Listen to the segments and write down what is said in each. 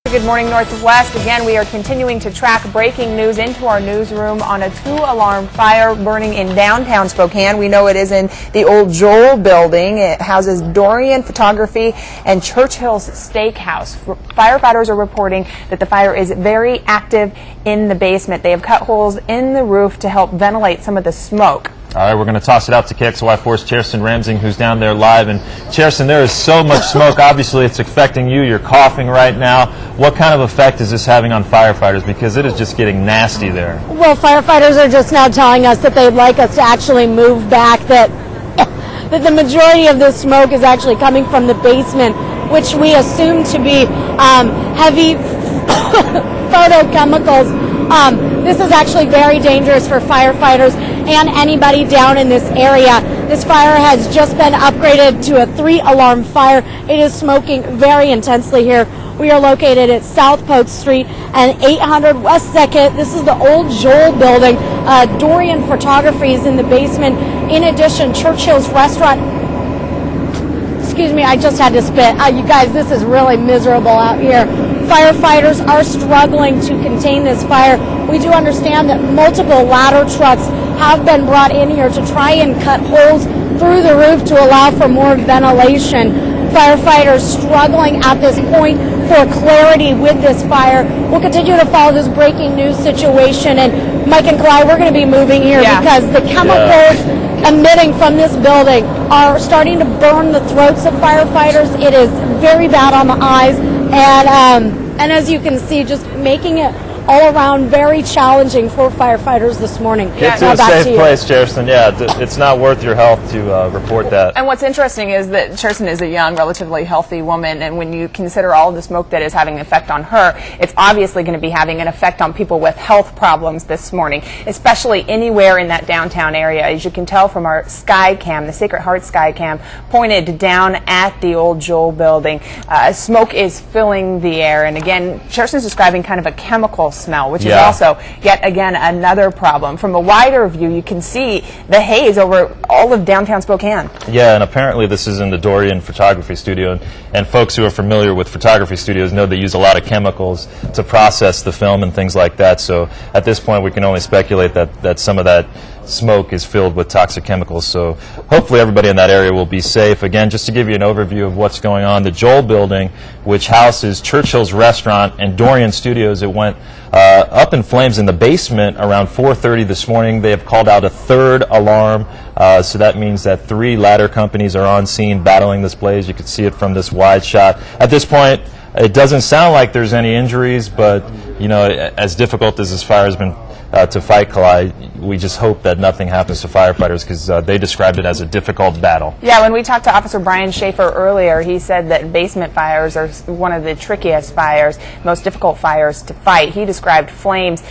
Good morning, Northwest. Again, we are continuing to track breaking news into our newsroom on a 2-alarm fire burning in downtown Spokane. We know it is in the old Joel building. It houses Dorian Photography and Churchill's Steakhouse. Firefighters are reporting that the fire is very active in the basement. They have cut holes in the roof to help ventilate some of the smoke. All right, we're going to toss it out to KXLY4's Kjerstin Ramsing, who's down there live. And Kjerstin, there is so much smoke. Obviously, it's affecting you. You're coughing right now. What kind of effect is this having on firefighters? Because it is just getting nasty there. Well, firefighters are just now telling us that they'd like us to actually move back, that the majority of this smoke is actually coming from the basement, which we assume to be heavy photochemicals. This is actually very dangerous for firefighters and anybody down in this area. This fire has just been upgraded to a 3-alarm fire. It is smoking very intensely here. We are located at South Polk Street and 800 West 2nd. This is the old Joel building. Dorian Photography is in the basement. In addition, Churchill's Restaurant. Excuse me, I just had to spit. You guys, this is really miserable out here. Firefighters are struggling to contain this fire. We do understand that multiple ladder trucks have been brought in here to try and cut holes through the roof to allow for more ventilation. Firefighters struggling at this point for clarity with this fire. We'll continue to follow this breaking news situation. And Mike and Clyde, we're going to be moving here because the chemicals emitting from this building are starting to burn the throats of firefighters. It is very bad on the eyes, and as you can see, just making it all around very challenging for firefighters this morning. Get to a safe place, Kjerstin. Yeah, it's not worth your health to report that. And what's interesting is that Kjerstin is a young, relatively healthy woman, and when you consider all of the smoke that is having an effect on her, it's obviously going to be having an effect on people with health problems this morning, especially anywhere in that downtown area. As you can tell from our sky cam, the Sacred Heart sky cam pointed down at the old Joel building. Smoke is filling the air, and again, Kjerstin's describing kind of a chemical smell, which is also yet again another problem. From a wider view, you can see the haze over all of downtown Spokane. Yeah, and apparently this is in the Dorian Photography Studio, and folks who are familiar with photography studios know they use a lot of chemicals to process the film and things like that. So at this point, we can only speculate that some of that smoke is filled with toxic chemicals. So hopefully everybody in that area will be safe. Again, just to give you an overview of what's going on, the Joel building, which houses Churchill's Restaurant and Dorian Studios, it went up in flames in the basement around 4:30 this morning. They have called out a 3rd alarm, so that means that 3 ladder companies are on scene battling this blaze. You can see it from this wide shot. At this point, it doesn't sound like there's any injuries, but you know, as difficult as this fire has been to fight, Clyde, we just hope that nothing happens to firefighters, because they described it as a difficult battle. Yeah, when we talked to Officer Brian Schaefer earlier, he said that basement fires are one of the trickiest fires, most difficult fires to fight. He described flames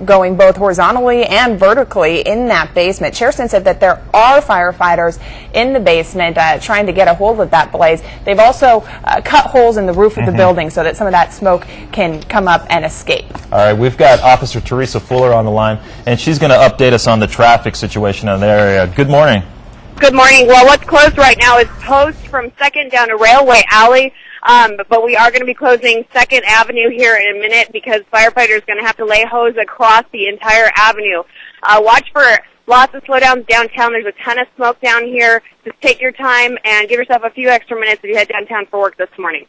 going both horizontally and vertically in that basement. Kjerstin said that there are firefighters in the basement trying to get a hold of that blaze. They've also cut holes in the roof of the building so that some of that smoke can come up and escape. All right, we've got Officer Teresa Fuller on the line, and she's going to update us on the traffic situation in the area. Good morning. Good morning. Well, what's closed right now is Post from 2nd down to Railway Alley, but we are going to be closing 2nd Avenue here in a minute because firefighters are going to have to lay hose across the entire avenue. Watch for lots of slowdowns downtown. There's a ton of smoke down here. Just take your time and give yourself a few extra minutes if you head downtown for work this morning.